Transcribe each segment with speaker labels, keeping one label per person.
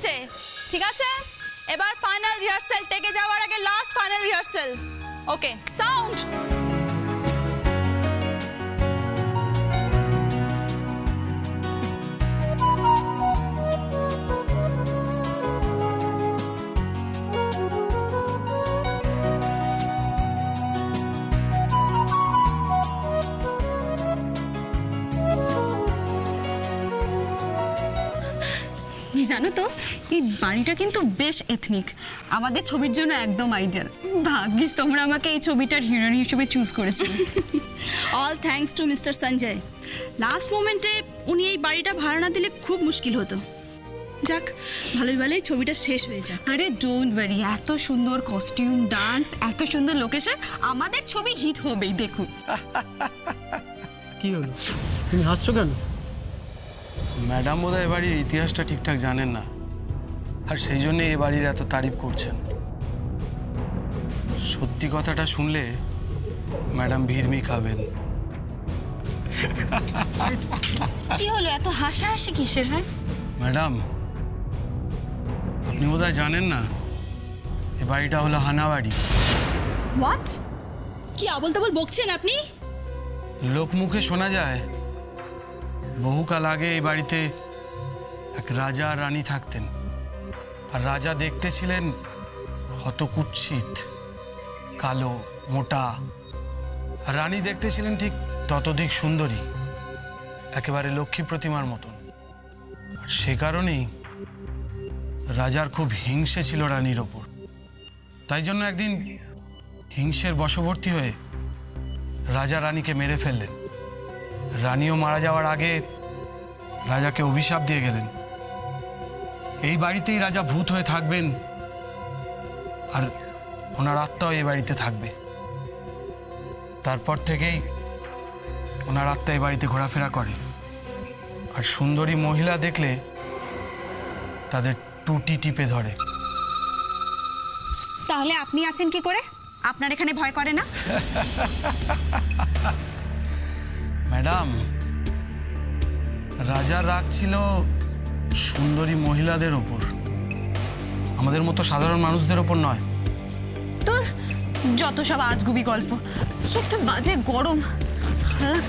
Speaker 1: হয়েছে, ঠিক আছে? এবার ফাইনাল রিহার্সাল, টেকে যাওয়ার আগে লাস্ট ফাইনাল রিহার্সাল। ওকে, সাউন্ড।
Speaker 2: জানো তো এই বাড়িটা কিন্তু বেশ এথনিক, আমাদের ছবির জন্য একদম আইডিয়াল। ভাগ্যিস তোমরা আমাকে এই ছবিটার হিরোইন হিসেবে চুজ করেছিলে।
Speaker 1: All thanks to mister Sanjay. Last মোমেন্টে উনি এই বাড়িটা ভাড়া না দিলে খুব মুশকিল হতো। যাক, ভালোই ভালোই ছবিটা শেষ হয়ে যাক।
Speaker 2: আরে ডোন্ট ওয়ারি, এত সুন্দর কস্টিউম, ডান্স, এত সুন্দর লোকেশন, আমাদের ছবি হিট হবেই, দেখুন।
Speaker 3: কি হলো, তুমি হাসছো কেন?
Speaker 4: ম্যাডাম বোধহয় এ বাড়ির ইতিহাসটা ঠিকঠাক জানেন না, আর সেই জন্য এ বাড়ির এত তারিফ করছেন। সত্যি কথাটা শুনলে ম্যাডাম ভিড়মি খাবেন।
Speaker 2: কি হলো, এত হাসাহাসি কিসের? হ্যাঁ
Speaker 4: ম্যাডাম, আপনি বোধহয় জানেন না এ বাড়িটা হলো হানা বাড়ি।
Speaker 1: হোয়াট? কি আবল তাবল বকছেন আপনি?
Speaker 4: লোকমুখে শোনা যায় বহুকাল আগে এই বাড়িতে এক রাজা আর রানী থাকতেন, আর রাজা দেখতে ছিলেন হতকুৎসিত, কালো, মোটা, আর রানী দেখতে ছিলেন ঠিক ততোধিক সুন্দরী, একেবারে লক্ষ্মী প্রতিমার মতন। আর সে কারণেই রাজার খুব হিংসে ছিল রানীর ওপর। তাই জন্য একদিন হিংসের বশবর্তী হয়ে রাজা রানীকে মেরে ফেললেন। রানীও মারা যাওয়ার আগে রাজাকে অভিশাপ দিয়ে গেলেন, এই বাড়িতেই রাজা ভূত হয়ে থাকবেন, আর ওনার আত্মাও এই বাড়িতে থাকবে। তারপর থেকেই ওনার আত্মা এই বাড়িতে ঘোরাফেরা করে, আর সুন্দরী মহিলা দেখলে তাদের টুটি টিপে ধরে।
Speaker 2: তাহলে আপনি আছেন কি করে? আপনার এখানে ভয় করে না?
Speaker 4: ম্যাডাম, রাজার রাগ ছিল সুন্দরী মহিলাদের ওপর, আমাদের মতো সাধারণ মানুষদের ওপর নয়।
Speaker 2: তোর যত সব আজগুবি গল্প, কি একটা বাজে গরম। হ্যাঁ,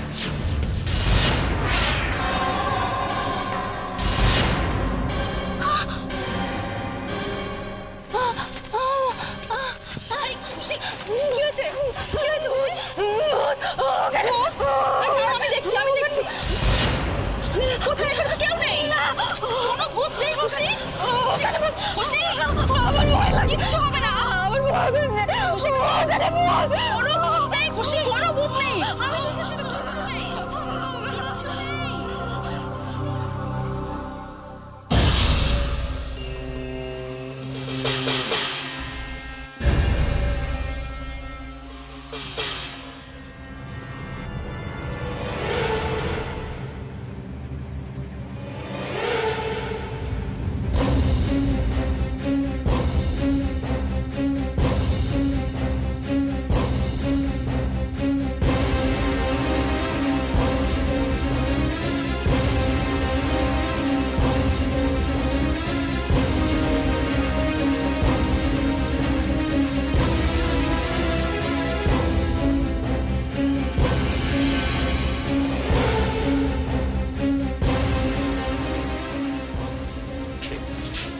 Speaker 1: কি হয়েছে? কি হয়েছে খুশি? আমি দেখছি, আমি দেখছি। কোথায়? এখানে তো কেউ নেই। কোনো ভূত নেই খুশি। খুশি, আমার ভয় লাগে। কিচ্ছু হবে না, আমার ভয় লাগে। খুশি, কোনো ভূত নেই খুশি, কোনো ভূত নেই। আমি দেখেছি তো, কিচ্ছু নেই, কিচ্ছু নেই।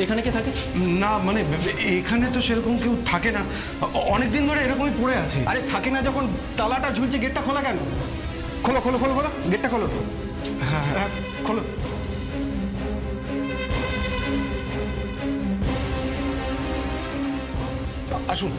Speaker 3: এখানে কে থাকে?
Speaker 4: না মানে এখানে তো সেরকম কেউ থাকে না, অনেক দিন ধরে এরকমই পড়ে আছে।
Speaker 3: আরে থাকে না যখন তালাটা ঝুলছে, গেটটা খোলা কেন? খোলো খোলো খোলো খোলো, গেটটা খোলো।
Speaker 4: হ্যাঁ হ্যাঁ,
Speaker 3: খোলো।
Speaker 4: আসুন।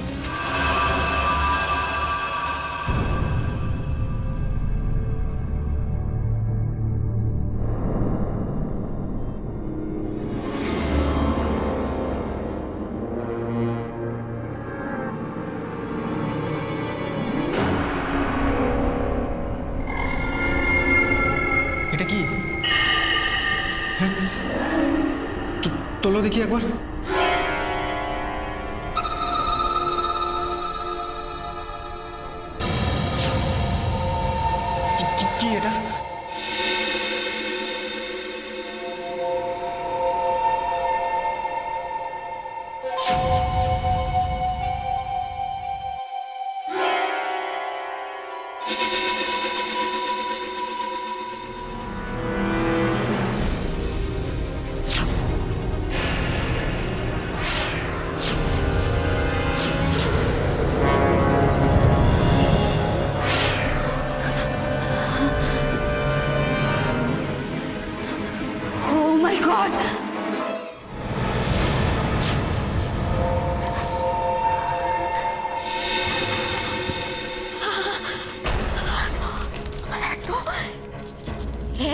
Speaker 3: এটা কি? হ্যাঁ, তোলো দেখি একবার। কি এটা?
Speaker 4: ম্যাডাম,
Speaker 1: গড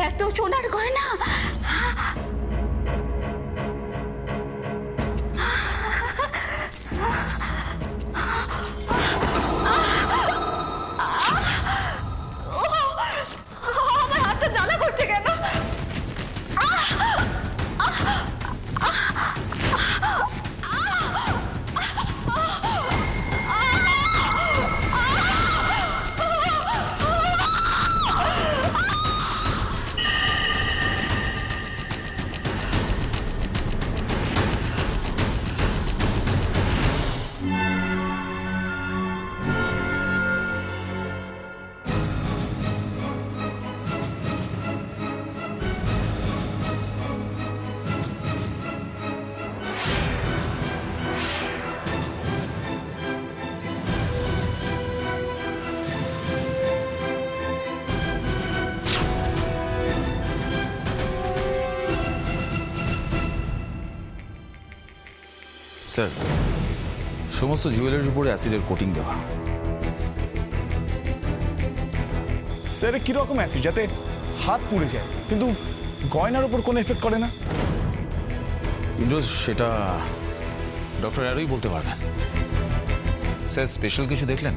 Speaker 1: এত সোনার গয়না আমার হাতটা জ্বালা করছে কেন
Speaker 5: স্যার সমস্ত জুয়েলারির উপরে অ্যাসিডের কোটিং দেওয়া।
Speaker 6: স্যার কিরকম অ্যাসিড যাতে হাত পুড়ে যায় কিন্তু গয়নার উপর কোনো এফেক্ট করে না?
Speaker 5: ইন্দ্রজ সেটা ডক্টর অ্যারোই বলতে পারবেন। স্যার স্পেশাল কিছু দেখলেন?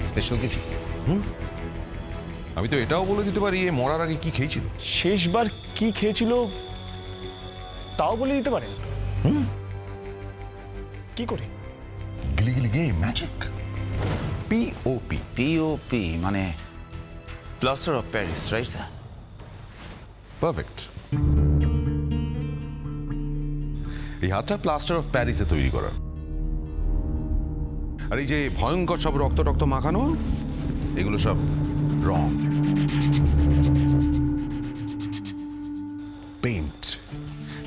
Speaker 5: স্পেশাল কিছু?
Speaker 7: আমি তো এটাও বলে দিতে পারি এ মরার আগে কি খেয়েছিল।
Speaker 6: শেষবার কি খেয়েছিল তাও বলে দিতে পারেন? কি করে?
Speaker 7: গিলিগিলি গে ম্যাজিক, পিওপি।
Speaker 5: পিওপি মানে plaster of Paris, right sir?
Speaker 7: Perfect. এই হাতটা প্লাস্টার অফ প্যারিসে তৈরি করা। আর এই যে ভয়ঙ্কর সব রক্ত রক্ত মাখানো, এগুলো সব রং পেইন্ট,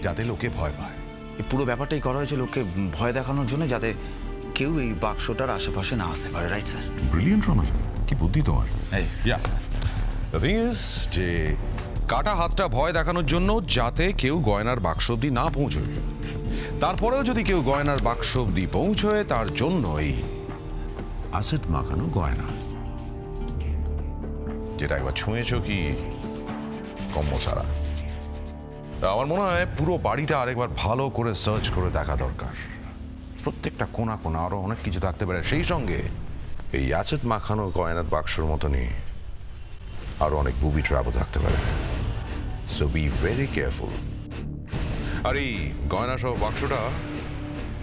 Speaker 7: যাতে লোকে ভয় পায়।
Speaker 5: এই পুরো ব্যাপারটাই করা হয়েছে লোককে ভয় দেখানোর জন্য, যাতে কেউ এই বাক্সটার আশেপাশে না আসতে পারে, রাইট স্যার?
Speaker 7: ব্রিলিয়েন্ট রমাজ, কি বুদ্ধি তোমার।
Speaker 5: এই
Speaker 7: দ্য থিং ইজ যে কাটা হাতটা ভয় দেখানোর জন্য, যাতে কেউ গয়নার বাক্স অব্দি না পৌঁছয়। তারপরেও যদি কেউ গয়নার বাক্স অব্দি পৌঁছয়, তার জন্য এই অ্যাসিড মাখানো গয়না, যেটা একবার ছুঁয়েছ কি কম্ম সারা। তা আমার মনে হয় পুরো বাড়িটা আরেকবার ভালো করে সার্চ করে দেখা দরকার। প্রত্যেকটা কোণা কোণা আরো অনেক কিছু থাকতে পারে, সেই সঙ্গে এই অ্যাসিড মাখানো গয়নার বাক্সর মতনই আরো অনেক বুবি ট্র্যাপও থাকতে পারে। So be very careful. আর এই গয়না সহ বাক্সটা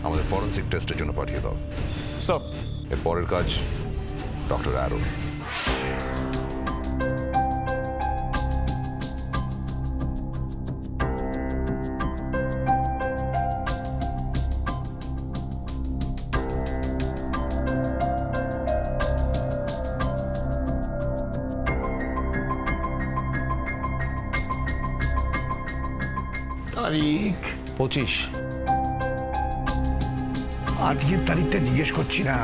Speaker 7: আমাদের ফরেন্সিক টেস্টের জন্য পাঠিয়ে দাও।
Speaker 6: সব
Speaker 7: এর পরের কাজ ডক্টর অ্যারো।
Speaker 8: তারিখ
Speaker 5: 25।
Speaker 8: আজকের তারিখটা জিজ্ঞেস করছি না,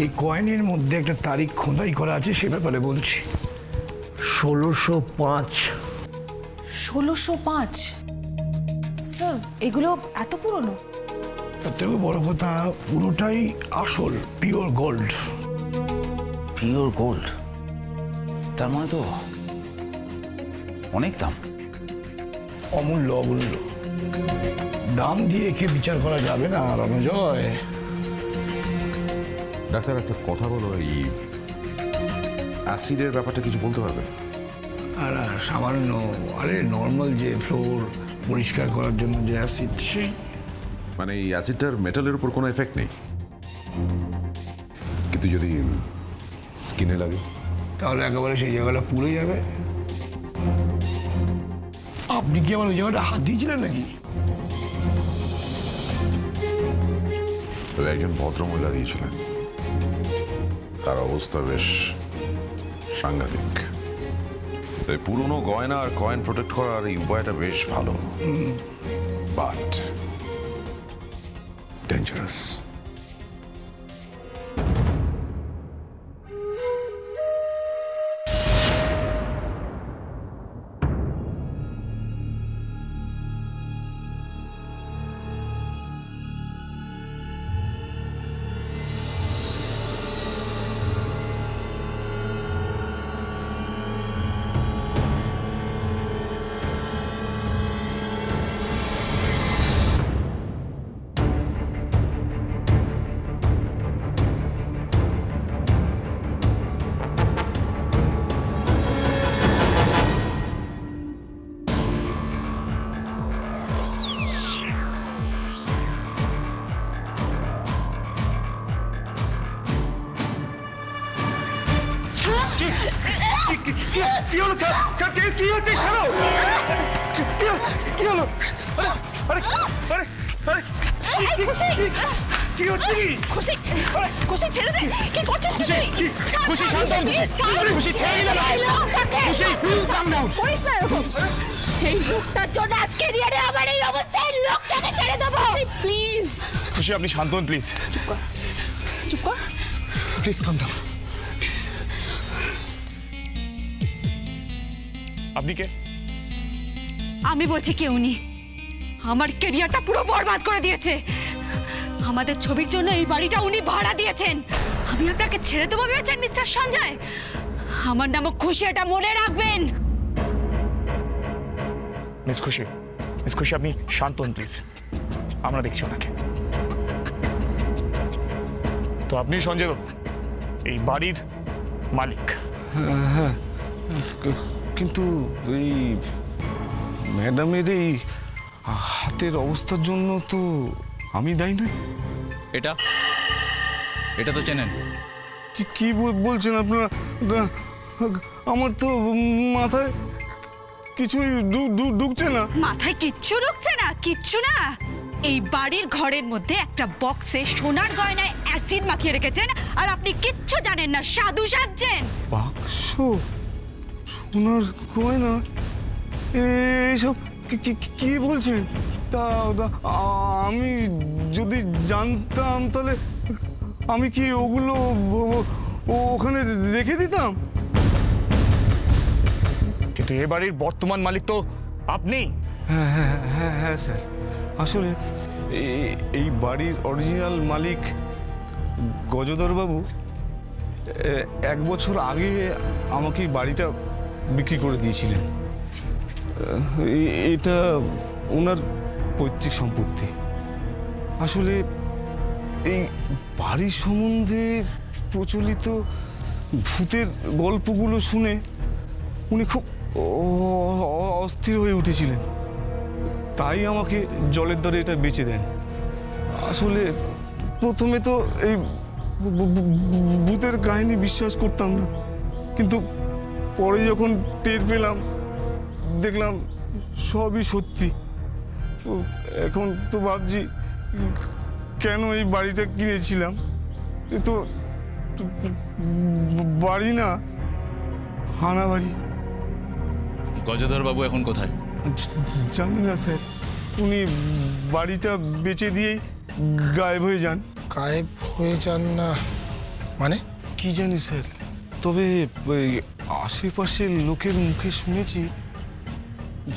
Speaker 8: এই কয়েনের মধ্যে একটা তারিখ খোদাই করা আছে, সে ব্যাপারে বলছি। 1605।
Speaker 1: 1605? স্যার এগুলো এত পুরনো?
Speaker 8: তার থেকেও বড় কথা, পুরোটাই আসল পিওর গোল্ড।
Speaker 5: Pure gold? তার মানে তো অনেক দাম।
Speaker 8: অমূল্য অমূল্য, দাম দিয়ে একে বিচার করা যাবে না রণজয়।
Speaker 7: ডাক্তার একটা কথা বলো, এই অ্যাসিডের ব্যাপারটা কিছু বলতে পারবে?
Speaker 8: আর সামান্য, আরে নর্মাল যে ফ্লোর পরিষ্কার করার জন্য যে অ্যাসিড, সেই
Speaker 7: মানে এই অ্যাসিডটার মেটালের উপর কোনো এফেক্ট নেই, কিন্তু যদি স্কিনে লাগে
Speaker 8: তাহলে একেবারে সেই জায়গাটা পুড়ে যাবে। আপনি কি আমার ওই জায়গাটা হাত দিয়েছিলেন নাকি?
Speaker 7: তবে একজন ভদ্রমহিলা দিয়েছিলেন, তার অবস্থা বেশ সাংঘাতিক। তাই পুরনো গয়না আর কয়েন প্রোটেক্ট করার এই উপায়টা বেশ ভালো, বাট ডেঞ্জারাস।
Speaker 6: কি হচ্ছে ছাড়ো কি হলো আরে আরে আরে
Speaker 1: এই খুশি
Speaker 6: কি হচ্ছে কি
Speaker 1: খুশি খুশি ছেড়ে দে কি করছিস
Speaker 6: খুশি,
Speaker 1: তুই
Speaker 6: কি? খুশি, শান্ত হ, খুশি। খুশি, ছেড়ে দে না। খুশি,
Speaker 1: প্লিজ কাম ডাউন করিস না এরকম এই লোকটার জন্য আজকে রিয়ারে আমার এই অবস্থায় লোকটাকে ছেড়ে দেবো প্লিজ
Speaker 6: খুশি আপনি শান্ত হন প্লিজ
Speaker 1: চুপ কর
Speaker 3: প্লিজ কাম ডাউন।
Speaker 6: আপনি কে
Speaker 2: আমি বলছি কেউ নেই, আমার ক্যারিয়ারটা পুরো বরবাদ করে দিয়েছে। আমাদের ছবির জন্য এই বাড়িটা উনি ভাড়া দিয়েছেন। আমি আপনাকে ছেড়ে দেবো ভেবেছেন মিস্টার সঞ্জয়? আমার নামও খুশি, এটা মনে রাখবেন।
Speaker 6: মিস খুশি আপনি শান্ত হন প্লিজ, আমরা দেখছি ওনাকে। তো আপনি সঞ্জয় বাবু এই বাড়ির মালিক?
Speaker 8: হ্যাঁ, কিন্তু এই ম্যাডামের এই হাতের অবস্থার জন্য তো আমি দায়ী নই।
Speaker 9: এটা তো চেনেন।
Speaker 8: কি বলছেন আপনারা? আমার তো মাথায় কিছুই ঢুকছে না।
Speaker 2: মাথায় কিচ্ছু ঢুকছে না? কিচ্ছু না? এই বাড়ির ঘরের মধ্যে একটা বক্সে সোনার গয়নায় অ্যাসিড মাখিয়ে রেখেছেন আর আপনি কিচ্ছু জানেন না, সাধু সাজছেন।
Speaker 8: বাক্স, সোনার গয়না, এইসব কি বলছেন? তা আমি যদি জানতাম তাহলে আমি কি ওগুলো ওখানে রেখে দিতাম?
Speaker 6: কিন্তু এ বাড়ির বর্তমান মালিক তো আপনি।
Speaker 8: হ্যাঁ স্যার, আসলে এই বাড়ির অরিজিনাল মালিক গজধরবাবু 1 বছর আগে আমাকে বাড়িটা বিক্রি করে দিয়েছিলেন। এটা ওনার পৈতৃক সম্পত্তি। আসলে এই বাড়ির সম্বন্ধে প্রচলিত ভূতের গল্পগুলো শুনে উনি খুব অস্থির হয়ে উঠেছিলেন, তাই আমাকে জলের দরে এটা বেচে দেন। আসলে প্রথমে তো এই ভূতের কাহিনী বিশ্বাস করতাম না, কিন্তু পরে যখন টের পেলাম দেখলাম সবই সত্যি। তো এখন তো ভাবছি কেন এই বাড়িটা কিনেছিলাম। এ তো বাড়ি না, হানা বাড়ি।
Speaker 9: গজধর বাবু এখন কোথায়?
Speaker 8: জানি না স্যার, উনি বাড়িটা বেচে দিয়েই গায়েব হয়ে যান।
Speaker 3: গায়েব হয়ে যান না মানে?
Speaker 8: কি জানি স্যার, তবে আশেপাশের লোকের মুখে শুনেছি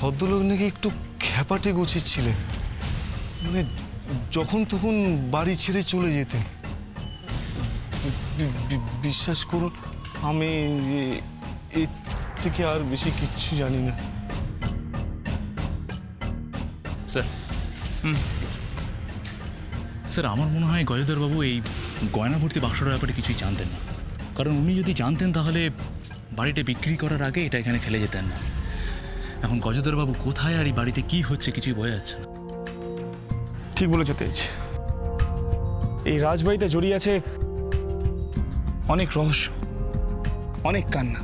Speaker 8: ভদ্রলোক নাকি একটু খ্যাপাটে গোছের ছিলেন, মানে যখন তখন বাড়ি ছেড়ে চলে যেতেন। বিশ্বাস করুন, আমি এর থেকে আর বেশি কিচ্ছু জানি না।
Speaker 9: স্যার আমার মনে হয় গজধর বাবু এই গয়না ভর্তি বাক্সটার ব্যাপারে কিছুই জানতেন না, কারণ উনি যদি জানতেন তাহলে বাড়িটা বিক্রি করার আগে এটা এখানে ফেলে যেতেন না। এখন গজধর বাবু কোথায় আর এই বাড়িতে কি হচ্ছে কিছুই বোঝা যাচ্ছে না।
Speaker 6: ঠিক বলেছো তেজ, এই রাজবাড়িতে জড়িয়ে আছে অনেক রহস্য, অনেক কান্না,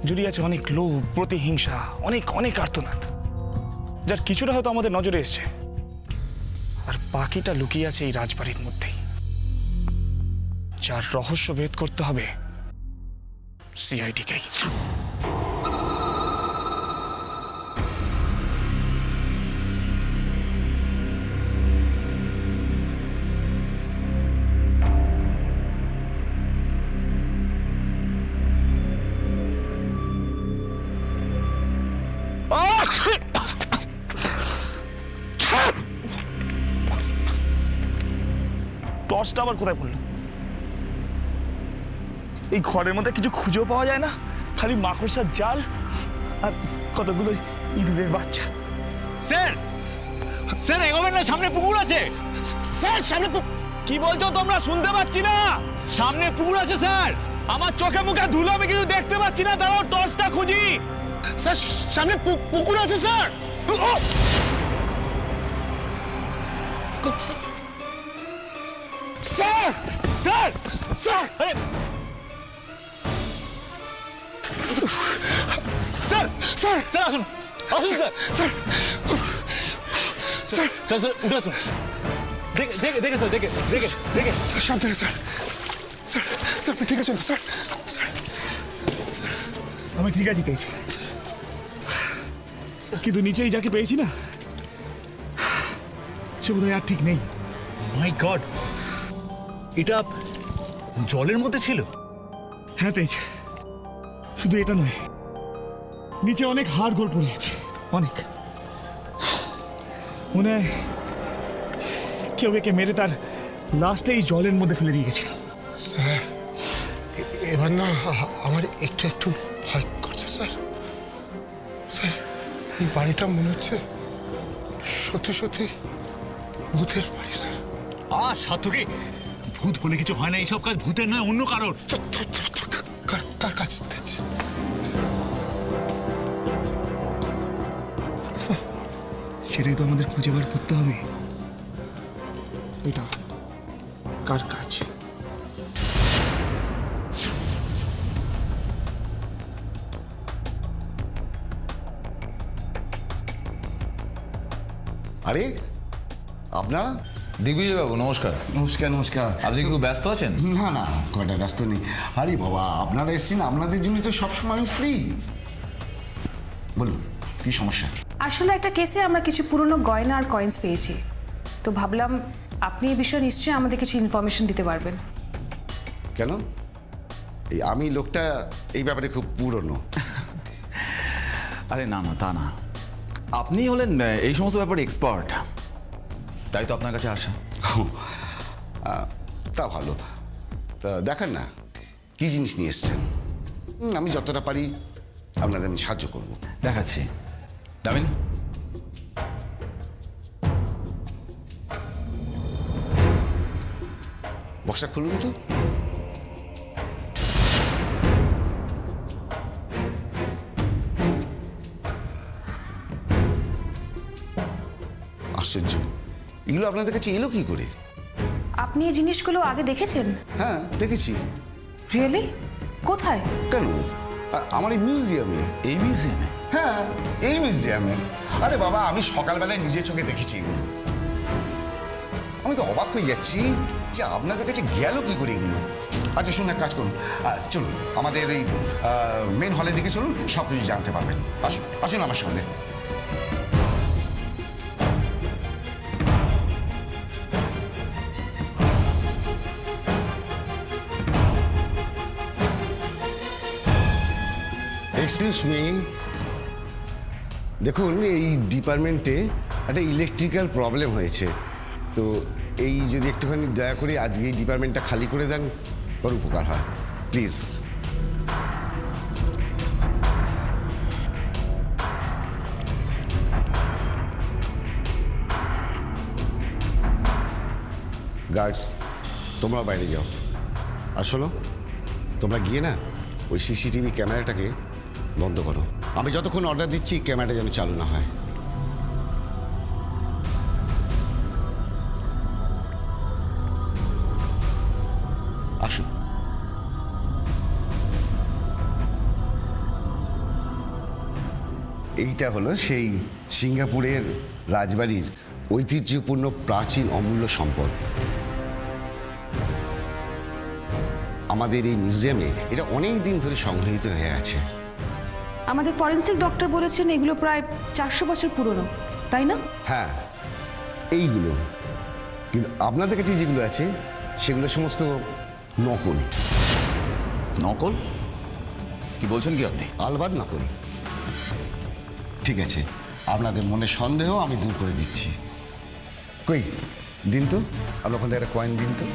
Speaker 6: জড়িয়ে আছে অনেক লোভ, প্রতিহিংসা, অনেক আর্তনাদ, যার কিছুটা হয়তো আমাদের নজরে এসছে, আর বাকিটা লুকিয়ে আছে এই রাজবাড়ির মধ্যেই, যার রহস্য ভেদ করতে হবে সিআইডিকেই। টর্চটা আবার কোথায় পড়লো? এই ঘরের মধ্যে কিছু খুঁজেও পাওয়া যায় না, খালি মাকড়সার জাল আর কতগুলো ইঁদুরের বাচ্চা।
Speaker 9: স্যার স্যার এগোবেন না, সামনে পুকুর আছে।
Speaker 6: স্যার সামনে কি বলছো তোমরা? শুনতে পাচ্ছি না।
Speaker 9: সামনে পুকুর আছে স্যার।
Speaker 6: আমার চোখে মুখে ধুলো, আমি কিছু দেখতে পাচ্ছি না। দাঁড়াও, টর্চটা খুঁজি।
Speaker 3: স্যার সামনে পুকুর আছে sir.
Speaker 6: Sir sir sir sir sir sir আসুন আসুন sir sir sir sir sir উঠে আসুন দেখে দেখে স্যার দেখে দেখে দেখে
Speaker 8: স্যার সাবধানে স্যার স্যার স্যার আপনি ঠিক আছেন তো স্যার স্যার স্যার
Speaker 6: আমি ঠিক আছি পেয়েছি, কিন্তু নিচেই যাকে পেয়েছি না সে বোধহয় আর ঠিক নেই।
Speaker 9: মাই গড, এটা জলের মধ্যে ছিল?
Speaker 6: হ্যাঁ তেজ, শুধু এটা নয়, নিচে অনেক হাড় গোড় পড়ে আছে, অনেক। মনে হয় কেউ একে মেরে তার লাস্টে এই জলের মধ্যে ফেলে দিয়ে গেছিল।
Speaker 8: স্যার এবার না আমার একটু একটু ভয় করছে স্যার। স্যার এই বাড়িটা মনে হচ্ছে সত্যি সত্যি ভূতের বাড়ি স্যার।
Speaker 9: সার্থকে, ভূত বলে কিছু হয় না, এইসব কাজ ভূতের নয়, অন্য কারোর।
Speaker 8: কার কাছে দিচ্ছে?
Speaker 6: সেটাই তো আমাদের খুঁজে বার করতে হবে। এটা কার কাজ?
Speaker 10: আরে আপনারা?
Speaker 5: দিগ্বিজয়বাবু নমস্কার।
Speaker 10: নমস্কার নমস্কার।
Speaker 5: আপনি কি খুব ব্যস্ত আছেন?
Speaker 10: না না, কয়টা ব্যস্ত নেই। আরে বাবা, আপনারা এসেছেন, আপনাদের জন্য তো সবসময় আমি ফ্রি। বলুন কি সমস্যা?
Speaker 11: আসলে একটা কেসে আমরা কিছু পুরনো গয়না আর কয়েন্স পেয়েছি, তো ভাবলাম আপনি এই বিষয়ে নিশ্চয়ই আমাদের কিছু ইনফরমেশন দিতে পারবেন।
Speaker 10: কেন? এই আমি লোকটা এই ব্যাপারে খুব পুরনো।
Speaker 5: আরে না না, তা না, আপনি হলেন এই সমস্ত ব্যাপারে এক্সপার্ট, তাই তো আপনার কাছে আসা।
Speaker 10: তা ভালো। তা দেখান না কি জিনিস নিয়ে এসছেন। আমি যতটা পারি আপনাদের আমি সাহায্য করব।
Speaker 5: দেখাচ্ছি, যাবেন?
Speaker 10: বক্সটা খুলুন তো। আশ্চর্য, এগুলো আপনাদের কাছে এলো কি করে?
Speaker 11: আপনি এই জিনিসগুলো আগে দেখেছেন?
Speaker 10: হ্যাঁ দেখেছি।
Speaker 11: রিয়েলি? কোথায়?
Speaker 10: কেন? আমার এই মিউজিয়ামে।
Speaker 5: এই মিউজিয়ামে?
Speaker 10: হ্যাঁ এই মিউজিয়ামে। আরে বাবা, আমি সকালবেলায় নিজের চোখে দেখেছি এগুলো। আমি তো অবাক হয়ে যাচ্ছি যে আপনাদের কাছে গেল কি করে এগুলো। আচ্ছা শুনুন, এক কাজ করুন, চলুন আমাদের এই মেন হলের দিকে চলুন, সব কিছু জানতে পারবেন। আসুন আসুন আমার সঙ্গে। এক্সকিউজ মি, দেখুন এই ডিপার্টমেন্টে একটা ইলেকট্রিক্যাল প্রবলেম হয়েছে, তো এই যদি একটুখানি দয়া করে আজকে এই ডিপার্টমেন্টটা খালি করে দেন, বড় উপকার হয় প্লিজ। গার্ডস, তোমরা বাইরে যাও। আর শোনো, তোমরা গিয়ে না ওই সিসিটিভি ক্যামেরাটাকে বন্ধ করো। আমি যতক্ষণ অর্ডার দিচ্ছি ক্যামেরাটা যেন চালু না হয়। আসুন। এইটা হলো সেই সিঙ্গাপুরের রাজবাড়ির ঐতিহ্যপূর্ণ প্রাচীন অমূল্য সম্পদ। আমাদের এই মিউজিয়ামে এটা অনেক দিন ধরে সংগৃহীত হয়ে আছে।
Speaker 11: আমাদের ফরেন্সিক ডক্টর বলেছেন এগুলো প্রায় 400 বছর পুরনো, তাই না?
Speaker 10: হ্যাঁ এইগুলো, কিন্তু আপনাদের কাছে যেগুলো আছে সেগুলো সমস্ত নকল।
Speaker 5: নকল? কি বলছেন কি আপনি?
Speaker 10: আলবাদ নকল। ঠিক আছে, আপনাদের মনে সন্দেহ আমি দূর করে দিচ্ছি। কই দিন তো, আপনার ওখান থেকে একটা কয়েন দিন তো।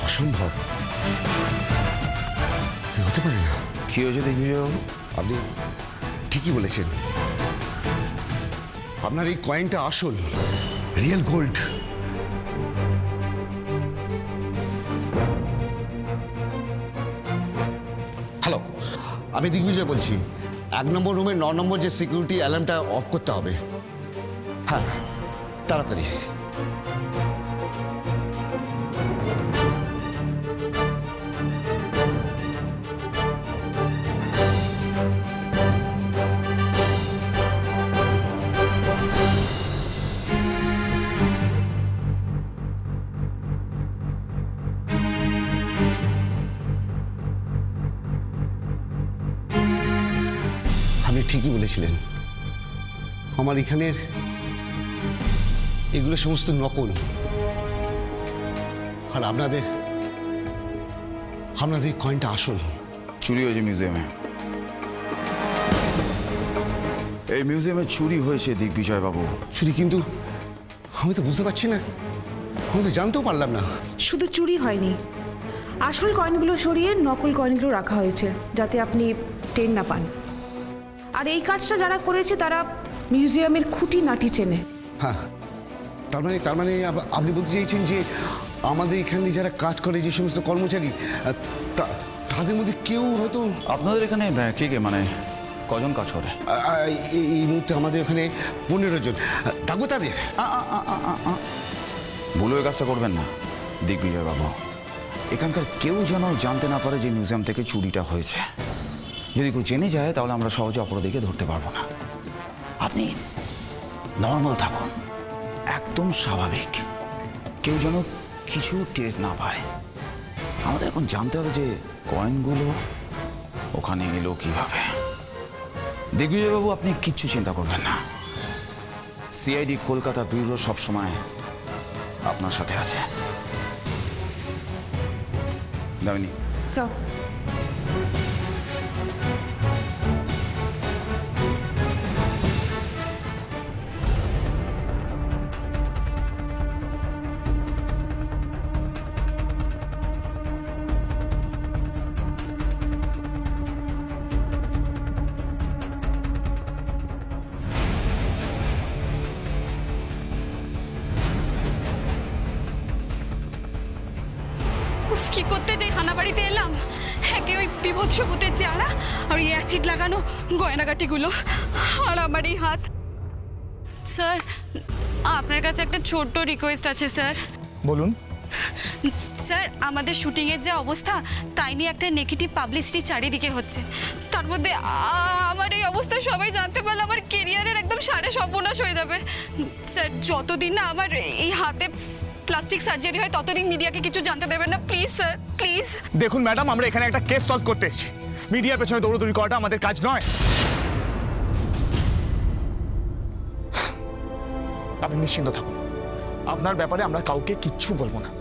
Speaker 10: অসম্ভব, হতে পারে না।
Speaker 5: কি হয়েছে দিগ্বিজয়বাবু?
Speaker 10: আপনি ঠিকই বলেছেন, আপনার এই কয়েনটা আসল, রিয়েল গোল্ড। আমি দিগ্বিজয় বলছি। 1 নম্বর রুমে 9 নম্বর যে সিকিউরিটি অ্যালার্মটা অফ করতে হবে। হ্যাঁ, তাড়াতাড়ি। আপনি ঠিকই বলেছিলেন, আমার এখানের এগুলো সমস্ত নকল। আর আপনাদের কয়েনটা আসল।
Speaker 5: চুরি হয়েছে মিউজিয়ামে। এই মিউজিয়ামে চুরি হয়েছে দিগ্বিজয় বাবু।
Speaker 10: চুরি? কিন্তু আমি তো বুঝতে পারছি না, আমি তো জানতেও পারলাম না।
Speaker 11: শুধু চুরি হয়নি, আসল কয়েনগুলো সরিয়ে নকল কয়েনগুলো রাখা হয়েছে যাতে আপনি টের না পান। আর এই কাজটা যারা করেছে তারা মিউজিয়ামের খুঁটিনাটি চেনে।
Speaker 10: হ্যাঁ, তার মানে আপনি বলতে চাইছেন যে আমাদের এখানে যারা কাজ করে, যে সমস্ত কর্মচারী, তাদের মধ্যে কেউ হয়তো।
Speaker 5: আপনাদের এখানে কে কে, মানে কজন কাজ করে?
Speaker 10: এই মুহূর্তে আমাদের ওখানে 15 জন। ডাকবো তাদের?
Speaker 5: ভুল হয়ে কাজটা করবেন না দিগ্বিজয় বাবু। এখানকার কেউ যেন জানতে না পারে যে মিউজিয়াম থেকে চুরিটা হয়েছে। যদি কেউ জেনে যায় তাহলে আমরা সহজে অপরাধীকে ধরতে পারবো না। আপনি নর্মাল থাকুন, একদম স্বাভাবিক, কেউ যেন কিছু টের না পায়। আমাদের এখন জানতে হবে যে কয়েনগুলো ওখানে এলো কিভাবে। দিগ্বিজয়বাবু, আপনি কিচ্ছু চিন্তা করবেন না। সিআইডি কলকাতা ব্যুরো সবসময় আপনার সাথে আছে। দামিনী,
Speaker 11: স্যার,
Speaker 2: কি করতে যাই হানাবাড়িতে এলাম, একে ওই বিভৎস ভূতের চেহারা আর এই অ্যাসিড লাগানো গয়নাগাটিগুলো আর আমার এই হাত। স্যার, আপনার কাছে একটা ছোট্ট রিকোয়েস্ট আছে স্যার।
Speaker 6: বলুন।
Speaker 2: স্যার, আমাদের শুটিংয়ের যে অবস্থা তাই নিয়ে একটা নেগেটিভ পাবলিসিটি চারিদিকে হচ্ছে। তার মধ্যে আমার এই অবস্থা সবাই জানতে পারলে আমার কেরিয়ারের একদম সাড়ে সর্বনাশ হয়ে যাবে। স্যার, যতদিন না আমার এই হাতে প্লাস্টিক সার্জারি হয় ততদিন মিডিয়াকে কিছু জানতে দেবেন না, প্লিজ স্যার, প্লিজ।
Speaker 6: দেখুন ম্যাডাম, আমরা এখানে একটা কেস সলভ করতে এসেছি, মিডিয়ার পেছনে দৌড়দৌড়ি করাটা আমাদের কাজ নয়। আপনি নিশ্চিন্ত থাকুন, আপনার ব্যাপারে আমরা কাউকে কিচ্ছু বলবো না।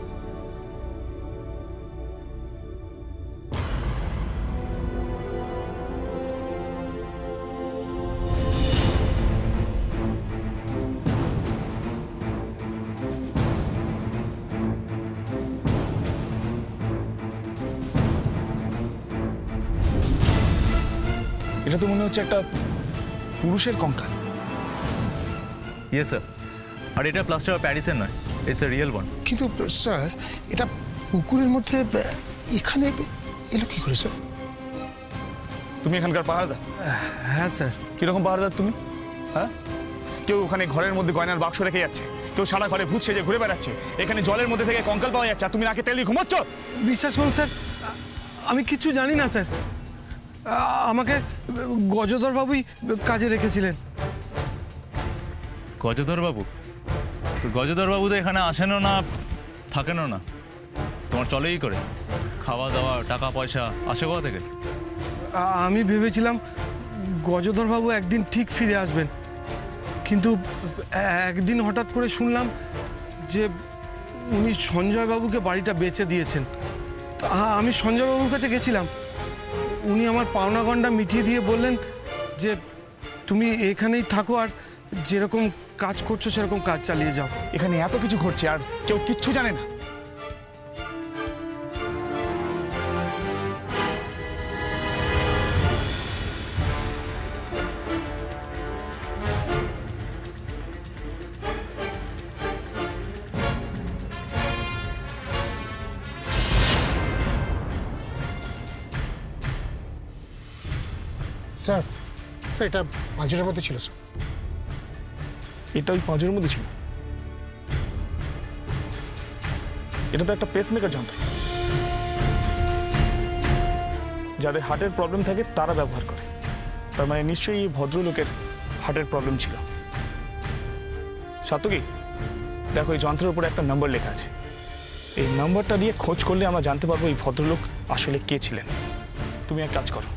Speaker 6: এটা তো মনে হচ্ছে একটা পুরুষের কঙ্কাল।
Speaker 9: ইয়েস স্যার, আর এটা প্লাস্টার অফ প্যারিসের নয়, ইটস এ রিয়েল ওয়ান।
Speaker 3: কিন্তু স্যার, এটা পুকুরের মধ্যে এখানে এলো কি করে স্যার?
Speaker 6: তুমি এখানকার পাহাড়দার?
Speaker 3: হ্যাঁ স্যার।
Speaker 6: কিরকম পাহাড়দার তুমি? হ্যাঁ, কেউ ওখানে ঘরের মধ্যে গয়নার বাক্স রেখে যাচ্ছে, কেউ সারা ঘরে ভূত সেজে ঘুরে বেড়াচ্ছে, এখানে জলের মধ্যে থেকে কঙ্কাল পাওয়া যাচ্ছে, আর তুমি নাকে তেল দিয়ে ঘুমাচ্ছ?
Speaker 3: বিশ্বাস করুন স্যার, আমি কিচ্ছু জানি না স্যার। আমাকে গজধর বাবুই কাজে রেখেছিলেন।
Speaker 9: গজধর বাবু? তো গজধর বাবু তো এখানে আসেনও না, থাকেনও না, তোমার চলেই করে খাওয়া দাওয়া টাকা পয়সা আসে কোথা থেকে?
Speaker 3: আমি ভেবেছিলাম গজধর বাবু একদিন ঠিক ফিরে আসবেন, কিন্তু একদিন হঠাৎ করে শুনলাম যে উনি সঞ্জয় বাবুকে বাড়িটা বেচে দিয়েছেন। আমি সঞ্জয় বাবুর কাছে গেছিলাম, উনি আমার পাওনা গন্ডা মিটিয়ে দিয়ে বললেন যে তুমি এখানেই থাকো আর যেরকম কাজ করছো সেরকম কাজ চালিয়ে যাও।
Speaker 6: এখানে এত কিছু ঘটছে আর কেউ কিচ্ছু জানে না।
Speaker 12: স্যার স্যার এটা পাঁচজনের মধ্যে ছিল স্যার।
Speaker 6: এটা ওই পাঁচের মধ্যে ছিল? এটা তো একটা পেসমেকার যন্ত্র, যাদের হার্টের প্রবলেম থাকে তারা ব্যবহার করে। তার মানে নিশ্চয়ই এই ভদ্রলোকের হার্টের প্রবলেম ছিল। সাতকি, দেখো এই যন্ত্রের উপরে একটা নাম্বার লেখা আছে। এই নাম্বারটা দিয়ে খোঁজ করলে আমরা জানতে পারবো এই ভদ্রলোক আসলে কে ছিলেন। তুমি এক কাজ করো,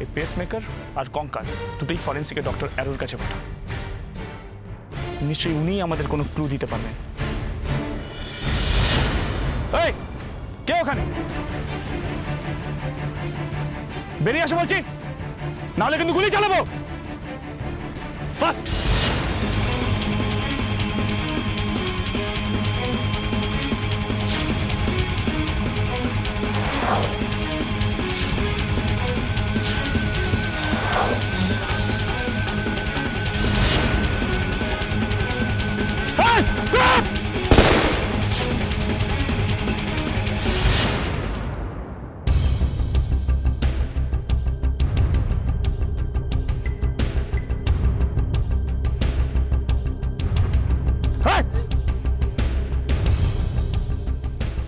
Speaker 6: এই পেসমেকার আর কঙ্কাল দুটোই ফরেন্সিকের ডক্টর অ্যারোর কাছে পাঠাও। নিশ্চয়ই উনিই আমাদের কোনো ক্লু দিতে পারবেন। এই, কে ওখানে? বেরিয়ে আসো বলছি, নাহলে কিন্তু গুলি চালাবো। ফাস্ট!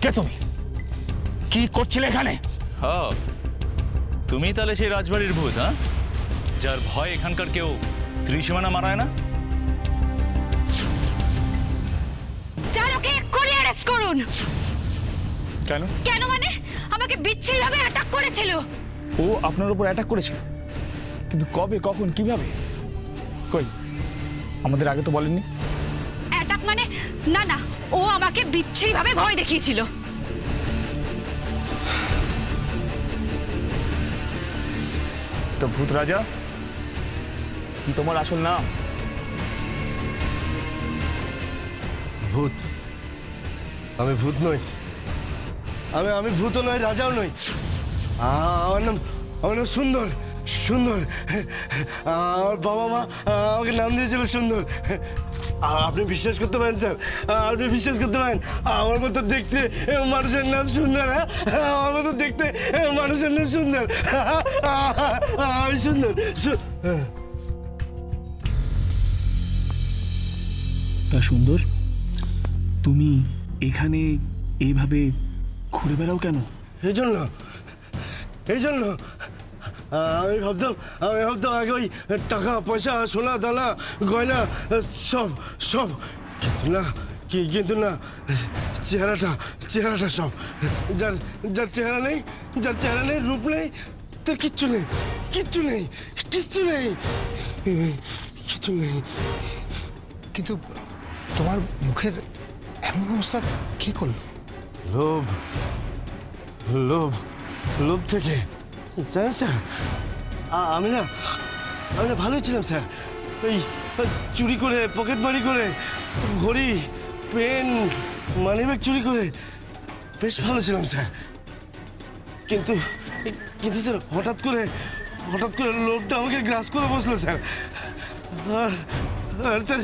Speaker 6: কে তুমি? কি করছিলে এখানে?
Speaker 9: হ্যাঁ, তুমি তাহলে সেই রাজবাড়ির ভূত, হ্যাঁ, যার ভয় এখানকার কেউ ত্রিসীমানা মারায় না?
Speaker 2: চালকে এক্ষুনি অ্যারেস্ট করুন।
Speaker 6: কেন?
Speaker 2: কেন মানে আমাকে বিচ্ছিরিভাবে অ্যাটাক করেছিল।
Speaker 6: ও আপনার উপর অ্যাটাক করেছিল, কিন্তু কবে, কখন, কিভাবে? কই, আমাদের আগে তো বলেননি।
Speaker 2: অ্যাটাক মানে? না না, ও আমাকে বিচ্ছিরিভাবে ভয় দেখিয়েছিল।
Speaker 6: তো ভূত রাজা, কি তোমার আসল নাম?
Speaker 12: ভূত? আমি ভূত নই, আমি ভূতও নই, রাজাও নই। আমার নাম সুন্দর। সুন্দর, আমার বাবা মা আমাকে নাম দিয়েছিল সুন্দর। আপনি বিশ্বাস করতে পারেন স্যার, আপনি বিশ্বাস করতে পারেন আমার মতো দেখতে মানুষের নাম সুন্দর। হ্যাঁ, আমার মতো দেখতে মানুষের নাম সুন্দর। আমি সুন্দর।
Speaker 6: তা সুন্দর, তুমি এখানে এইভাবে ঘুরে বেড়াও কেন?
Speaker 12: এই জন্য আমি ভাবতাম আগে ওই টাকা পয়সা সোনা দানা গয়না সব কিন্তু না, চেহারাটা সব। যার চেহারা নেই, রূপ নেই, তার কিচ্ছু নেই।
Speaker 13: কিন্তু তোমার মুখের এমন অবস্থা কি করলো?
Speaker 12: লোভ থেকে জানেন স্যার, আমি না ভালোই ছিলাম স্যার। ওই চুরি করে, পকেট মারি করে, ঘড়ি, পেন, মানিব্যাগ চুরি করে বেশ ভালো ছিলাম স্যার। কিন্তু স্যার হঠাৎ করে লোভটা আমাকে গ্রাস করে বসলো স্যার। আর স্যার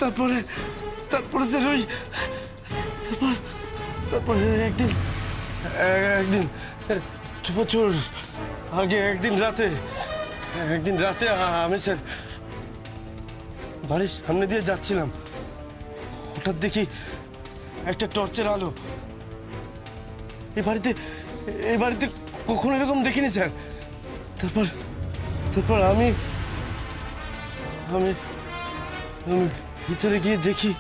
Speaker 12: তারপরে স্যার ওই তারপরে একদিন 2 বছর আগে একদিন রাতে আমি স্যার বাড়ির সামনে দিয়ে যাচ্ছিলাম। হঠাৎ দেখি একটা টর্চের আলো। এই বাড়িতে কখনো এরকম দেখিনি স্যার। তারপর আমি ভিতরে গিয়ে দেখি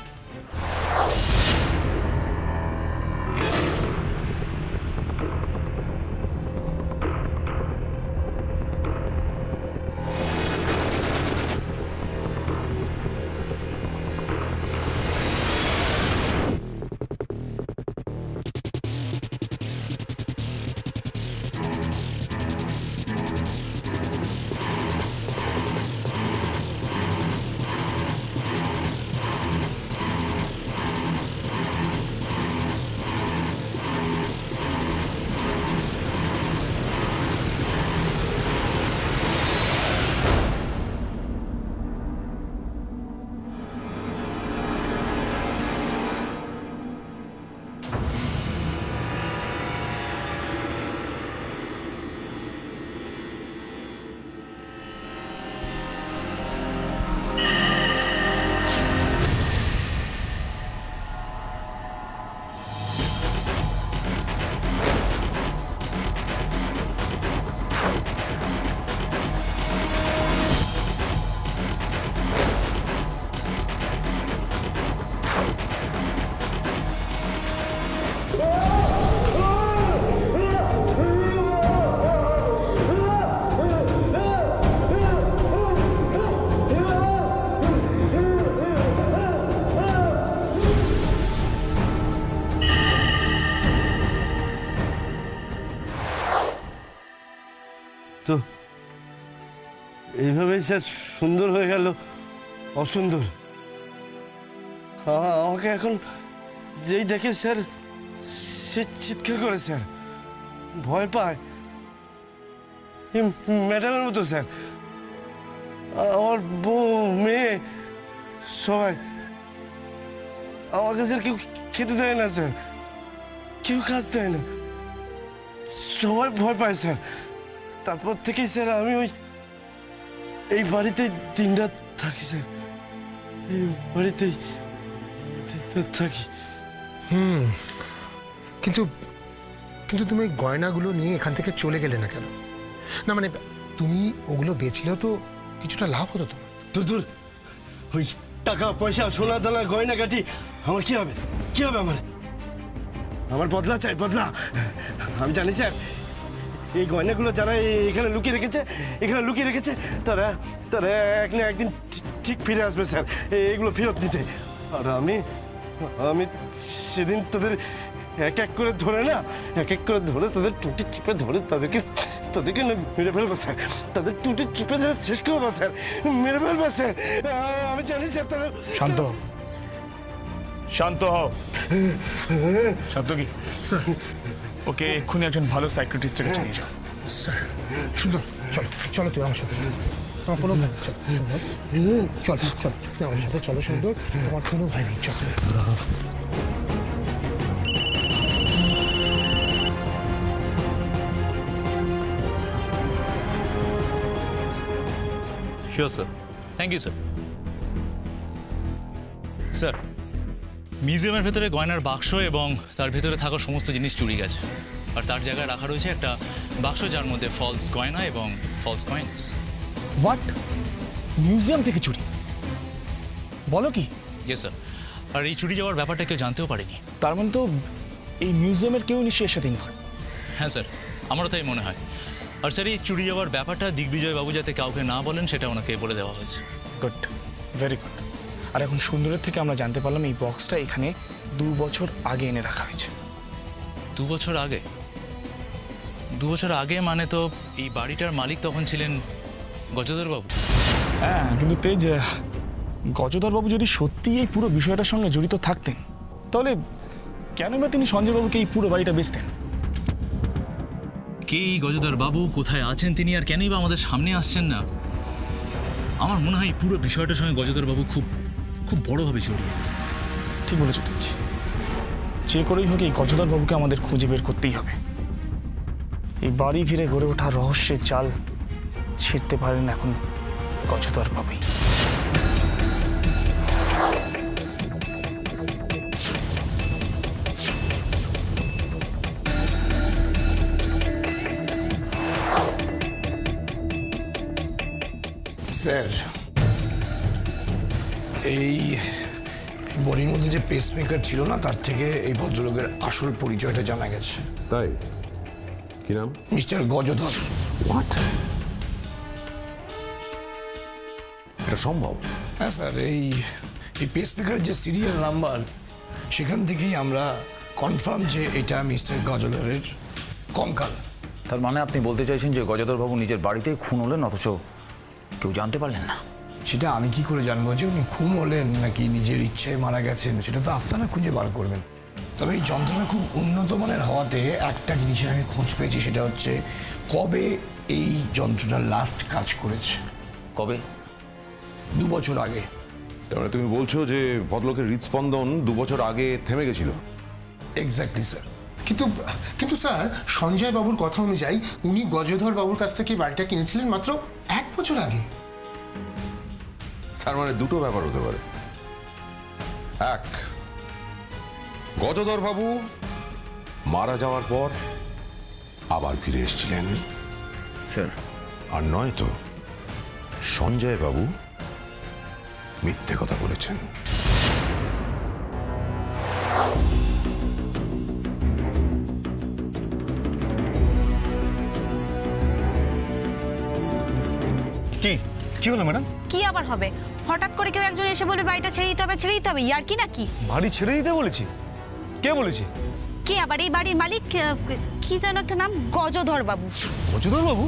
Speaker 12: তো এইভাবেই স্যার সুন্দর হয়ে গেল অসুন্দর। আমাকে এখন যেই দেখে স্যার সে চিৎকার করে স্যার, ভয় পায়। ম্যাডামের মতো স্যার, আমার বউ মেয়ে সবাই আমাকে স্যার কেউ খেতে দেয় না স্যার, কেউ কাজ দেয় না, সবাই ভয় পায় স্যার। তারপর থেকেই স্যার আমি এই বাড়িতে দিনরাত থাকি স্যার, এই বাড়িতেই দিনরাত থাকি।
Speaker 13: কিন্তু কিন্তু তুমি ওই গয়নাগুলো নিয়ে এখান থেকে চলে গেলে না কেন? না মানে তুমি ওগুলো বেচলেও তো কিছুটা লাভ হতো তোমার।
Speaker 12: দূর, ওই টাকা পয়সা সোনা দানা গয়না কাটি আমার কি হবে? কি হবে আমার বদলা চাই, বদলা। আমি জানি স্যার এই গয়নাগুলো যারা এখানে লুকিয়ে রেখেছে তারা তারা এক না একদিন ঠিক ফিরে আসবে স্যার এগুলো ফেরত নিতে। আর আমি সেদিন তাদের এক এক করে ধরে তাদের টুটি চিপে ধরে তাদেরকে মেরে ফেলবো স্যার, তাদের টুটি চিপে ধরে শেষ করবো স্যার, মেরে ফেলবো স্যার। আমি জানি স্যার তাদের।
Speaker 6: শান্ত হও, শান্ত হও। শান্ত কি
Speaker 13: স্যার?
Speaker 6: ওকে এক্ষুনি একজন ভালো সাইকিয়াট্রিস্টের কাছে নিয়ে যাও।
Speaker 13: স্যার সুন্দর, চলো চলো তুমি আমার সাথে, তোমার কোনো ভয় নেই, চলো সুন্দর, চলো চলো তুমি আমার সাথে চলো সুন্দর, তোমার কোনো ভয় নেই, চলো।
Speaker 9: Sure sir, thank you sir. Sir, মিউজিয়ামের ভেতরে গয়নার বাক্স এবং তার ভেতরে থাকা সমস্ত জিনিস চুরি গেছে, আর তার জায়গায় রাখা রয়েছে একটা বাক্স যার মধ্যে ফলস গয়না এবং ফলস কয়েন্স।
Speaker 6: হোয়াট? মিউজিয়াম থেকে চুরি? বলো কি?
Speaker 9: ইয়েস স্যার, আর এই চুরি যাওয়ার ব্যাপারটা কেউ জানতেও পারেনি।
Speaker 6: তার মানে তো এই মিউজিয়ামের কেউ নিশ্চয়ই এসে দিন হয়।
Speaker 9: হ্যাঁ স্যার, আমারও তাই মনে হয়। আর স্যার এই চুরি যাওয়ার ব্যাপারটা দিগ্বিজয় বাবু যাতে কাউকে না বলেন সেটা ওনাকে বলে দেওয়া হয়েছে।
Speaker 6: Good, very good. আর এখন সুন্দরের থেকে আমরা জানতে পারলাম এই বক্সটা এখানে 2 বছর আগে এনে রাখা হয়েছে।
Speaker 9: 2 বছর আগে? 2 বছর আগে মানে তো এই বাড়িটার মালিক তখন ছিলেন গজধর বাবু।
Speaker 6: হ্যাঁ, কিন্তু তেজ, গজধর বাবু যদি সত্যি এই পুরো বিষয়টার সঙ্গে জড়িত থাকতেন তাহলে কেন বা তিনি সঞ্জয় বাবুকে এই পুরো বাড়িটা বেচতেন?
Speaker 9: কে এই গজধর বাবু, কোথায় আছেন তিনি, আর কেনই বা আমাদের সামনে আসছেন না? আমার মনে হয় এই পুরো বিষয়টার সঙ্গে গজধর বাবু খুব খুব বড়ভাবে জড়িয়ে।
Speaker 6: ঠিক বলেছ তেজ, যে করেই হোক এই গজধর বাবুকে আমাদের খুঁজে বের করতেই হবে। এই বাড়ি ঘিরে গড়ে ওঠা রহস্যের জাল ছিঁড়তে পারেন এখন গজধর বাবুই।
Speaker 13: স্যার, এই বডির মধ্যে যে পেসমেকার ছিল না, তার থেকে এই ভদ্রলোকের আসল পরিচয়টা জানা গেছে।
Speaker 7: তাই? কি নাম?
Speaker 13: মিস্টার গজধর।
Speaker 7: হোয়াট? এটা সম্ভব?
Speaker 13: হ্যাঁ স্যার, এই পেসমেকারের যে সিরিয়াল নাম্বার, সেখান থেকেই আমরা কনফার্ম যে এটা মিস্টার গজধরের কঙ্কাল।
Speaker 5: তার মানে আপনি বলতে চাইছেন যে গজধরবাবু নিজের বাড়িতেই খুন হলেন অথচ কেউ জানতে পারলেন না?
Speaker 13: সেটা আমি কি করে জানবো যে উনি খুন হলেন নাকি নিজের ইচ্ছায় মারা গেছেন? সেটা তো আপনারা খুঁজে বার করবেন। তবে এই যন্ত্রটা খুব উন্নত মানের হওয়াতে একটা জিনিসের আমি খোঁজ পেয়েছি, সেটা হচ্ছে কবে এই যন্ত্রটা লাস্ট কাজ করেছে।
Speaker 5: কবে?
Speaker 13: 2 বছর আগে।
Speaker 7: তার মানে তুমি বলছো যে ভদ্রলোকের হৃদস্পন্দন 2 বছর আগে থেমে গেছিল?
Speaker 13: Exactly sir.
Speaker 14: কিন্তু কিন্তু স্যার, সঞ্জয় বাবুর কথা অনুযায়ী উনি গজধর বাবুর কাছ থেকে বাড়িটা কিনেছিলেন মাত্র 1 বছর আগে।
Speaker 7: তার মানে দুটো ব্যাপার হতে পারে। এক, গজধর বাবু মারা যাওয়ার পর আবার ফিরে এসেছিলেন
Speaker 5: স্যার।
Speaker 7: আর নয়তো সঞ্জয় বাবু মিথ্যে কথা বলেছেন।
Speaker 8: কি হলো ম্যাডাম?
Speaker 2: কি আবার হবে? হঠাৎ করে কেউ একজন এসে বলবে বাড়িটা ছেড়ে দিতে হবে, ইয়ার কি নাকি?
Speaker 8: বাড়ি ছেড়ে দিতে বলেছি? কে বলেছে?
Speaker 2: কে আবার? এই বাড়ির মালিক কি যেন একটা নাম, গজধর বাবু।
Speaker 8: গজধর বাবু?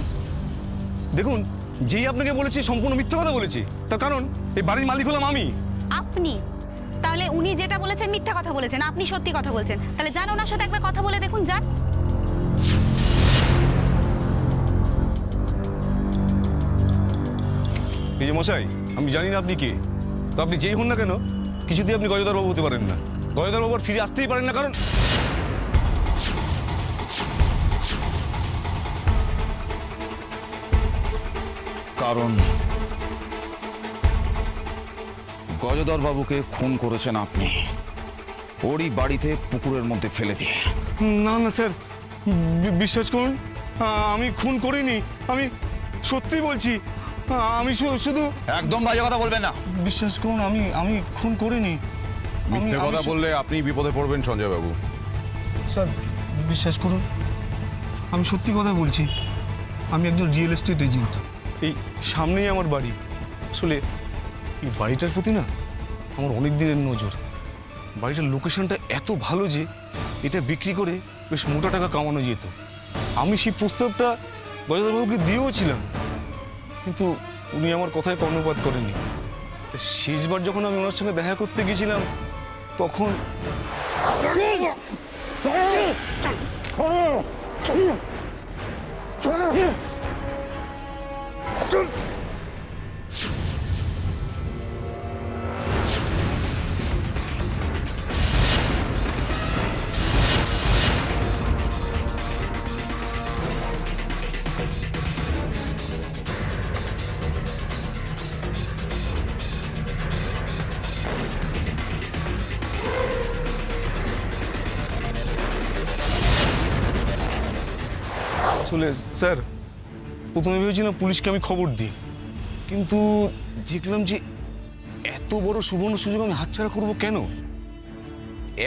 Speaker 8: দেখুন, যেই আপনাকে বলেছি সম্পূর্ণ মিথ্যা কথা বলেছি, তার কারণ এই বাড়ির মালিক হলাম আমি।
Speaker 2: আপনি? তাহলে উনি যেটা বলেছেন মিথ্যা কথা বলেছেন, আপনি সত্যি কথা বলছেন। তাহলে যান ওনার সাথে একবার কথা বলে দেখুন, যান।
Speaker 8: এই যে মশাই, আমি জানি না আপনি কে, তো আপনি যেই হন না কেন কিছুতেই আপনি গজধর বাবু হতে পারেন না। গজধর বাবু আর ফিরে আসতেই পারেন না,
Speaker 5: কারণ গজধর বাবুকে খুন করেছেন আপনি, ওরই বাড়িতে পুকুরের মধ্যে ফেলে দিয়ে।
Speaker 8: না না স্যার, বিশ্বাস করুন, আমি খুন করিনি। আমি সত্যি বলছি, আমি শুধু।
Speaker 5: একদম বাজে কথা বলবেন না।
Speaker 8: বিশ্বাস করুন, আমি খুন করিনি।
Speaker 7: মিথ্যে কথা বললে আপনি বিপদে পড়বেন সঞ্জয় বাবু।
Speaker 8: স্যার বিশ্বাস করুন, আমি সত্যি কথা বলছি। আমি একজন রিয়েল এস্টেট এজেন্ট, এই সামনেই আমার বাড়ি। আসলে এই বাড়িটার প্রতি না আমার অনেক দিনের নজর। বাড়িটার লোকেশনটা এত ভালো যে এটা বিক্রি করে বেশ মোটা টাকা কামানো যেত। আমি সেই প্রস্তাবটা গজধরবাবুকে দিয়েও ছিলাম, কিন্তু উনি আমার কথায় কর্ণপাত করেননি। শেষবার যখন আমি ওনার সঙ্গে দেখা করতে গেছিলাম তখন আসলে স্যার প্রথমে ভেবেছিলাম পুলিশকে আমি খবর দিই, কিন্তু দেখলাম যে এত বড় সুবর্ণ সুযোগ আমি হাতছাড়া করবো কেন।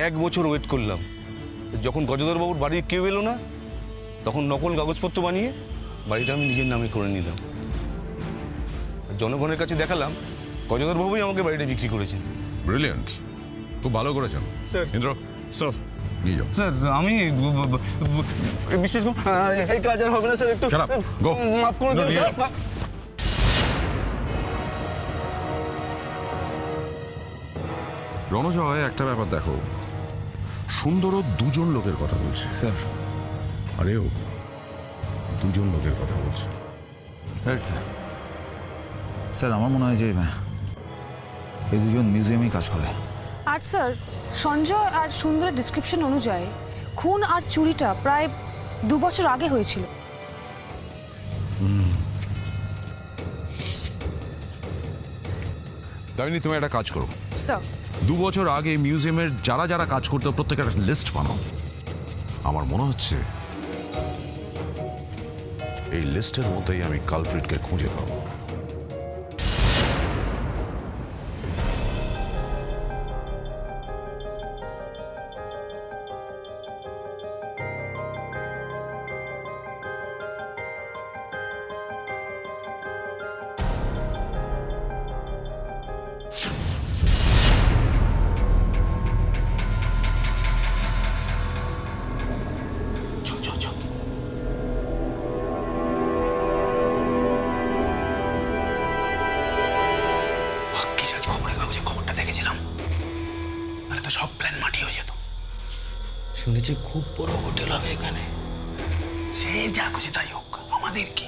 Speaker 8: 1 বছর ওয়েট করলাম, যখন গজধরবাবুর বাড়ি কেউ এলো না তখন নকল কাগজপত্র বানিয়ে বাড়িটা আমি নিজের নামে করে নিলাম। জনগণের কাছে দেখালাম গজধরবাবুই আমাকে বাড়িটা বিক্রি করেছেন।
Speaker 7: ব্রিলিয়েন্ট, খুব ভালো করেছেন
Speaker 8: স্যার।
Speaker 7: ইন্দ্র,
Speaker 8: স্যার
Speaker 7: নিয়ে যাও।
Speaker 8: স্যার আমি বিশ্বাস করুন, এই কাজ আর হবে না স্যার, একটু মাফ করে দিন স্যার।
Speaker 7: রণজয়, একটা ব্যাপার দেখো, সুন্দরও 2জন লোকের কথা বলছে
Speaker 8: স্যার,
Speaker 7: আরেও 2জন লোকের কথা বলছে।
Speaker 5: Right sir. স্যার আমার মনে হয় যে এই 2জন মিউজিয়ামেই কাজ করে।
Speaker 11: আর স্যার, সঞ্জয় আর সুন্দরের ডিসক্রিপশন অনুযায়ী খুন আর চুরিটা প্রায় 2 বছর আগে হয়েছিল।
Speaker 7: দামিনী, তুমি একটা কাজ করো,
Speaker 11: স্যার
Speaker 7: 2 বছর আগে মিউজিয়ামের যারা যারা কাজ করতো প্রত্যেকের একটা লিস্ট বানাও। আমার মনে হচ্ছে এই লিস্টের মধ্যেই আমি কালপ্রিটকে খুঁজে পাবো।
Speaker 13: শুনেছি খুব বড় হোটেল হবে এখানে। সে যা খুশি তাই হোক, আমাদের কি?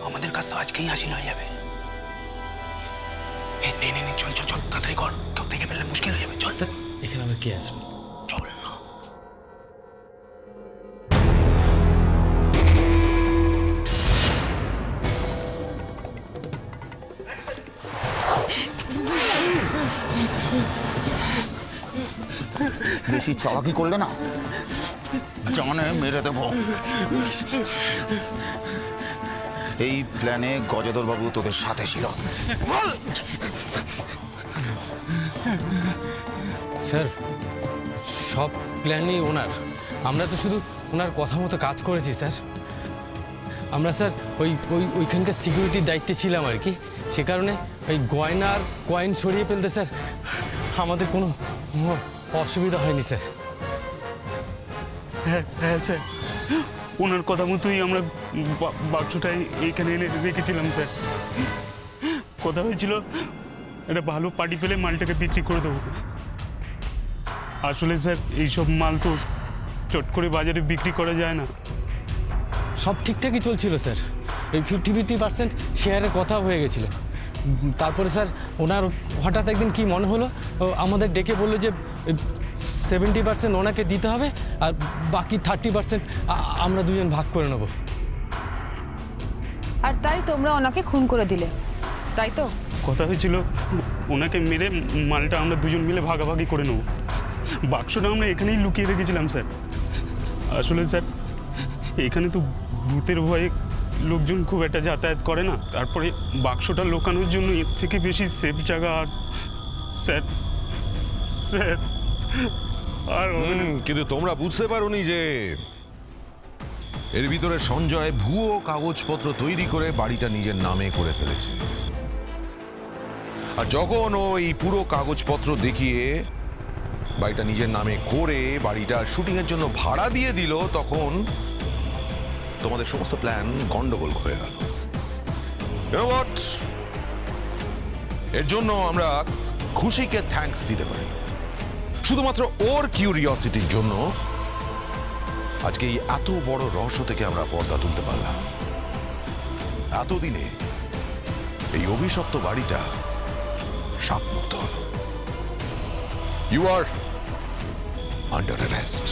Speaker 13: আমাদের কাছ তো আজকেই হাসি হয়ে যাবে। নে চল চল চল, তাড়াতাড়ি কর, কেউ দেখে ফেললে মুশকিল হয়ে যাবে। চল, এখানে আমার কে আসবে? চল না।
Speaker 5: বেশি চালাকি করলে না জানে মেরে দেব। এই প্ল্যানে গজধর বাবু তোদের সাথে ছিল।
Speaker 15: স্যার, সব প্ল্যানই ওনার। আমরা তো শুধু ওনার কথা মতো কাজ করেছি স্যার। আমরা স্যার ওইখানকার সিকিউরিটির দায়িত্বে ছিলাম আর কি। সে কারণে ওই গয়নার কয়েন সরিয়ে ফেলতে স্যার আমাদের কোনো অসুবিধা হয়নি স্যার।
Speaker 8: হ্যাঁ স্যার,
Speaker 6: ওনার কথা মতোই আমরা বাক্সটা এইখানে এনে রেখেছিলাম স্যার। কথা হয়েছিল একটা ভালো পার্টি পেলে মালটাকে বিক্রি করে দেবো। আসলে স্যার এইসব মাল তো চট করে বাজারে বিক্রি করা যায় না।
Speaker 15: সব ঠিকঠাকই চলছিল স্যার, এই 50% শেয়ারের কথা হয়ে গেছিল। তারপরে স্যার ওনার হঠাৎ একদিন কি মনে হলো, আমাদের ডেকে বললো যে 70% ওনাকে দিতে হবে আর বাকি 30% আমরা দুজন ভাগ করে নেব।
Speaker 11: আর তাই তোমরা ওনাকে খুন করে দিলে, তাই তো?
Speaker 6: কথা হয়েছিল ওনাকে মেরে মালটা আমরা দুজন মিলে ভাগাভাগি করে নেব। বাক্সটা আমরা এখানেই লুকিয়ে রেখেছিলাম স্যার। আসলে স্যার এখানে তো ভূতের ভয়ে লোকজন খুব একটা যাতায়াত করে না, তারপরে বাক্সটা লোকানোর জন্য এর থেকে বেশি সেফ জায়গা আর স্যার স্যার আর
Speaker 7: কিন্তু তোমরা বুঝতে পারোনি যে এর ভিতরে সঞ্জয় ভুয়ো কাগজপত্র তৈরি করে বাড়িটা নিজের নামে করে ফেলেছে। আর যখন ওই পুরো কাগজপত্র দেখিয়ে বাড়িটা নিজের নামে করে বাড়িটা শুটিংয়ের জন্য ভাড়া দিয়ে দিল, তখন তোমাদের সমস্ত প্ল্যান গন্ডগোল হয়ে গেল। এর জন্য আমরা খুশিকে থ্যাঙ্কস দিতে পারি। শুধুমাত্র ওর কিউরিওসিটির জন্য আজকে এই এত বড় রহস্য থেকে আমরা পর্দা তুলতে পারলাম। এতদিনে এই অভিশপ্ত বাড়িটা শাপমুক্ত হল। You are under arrest.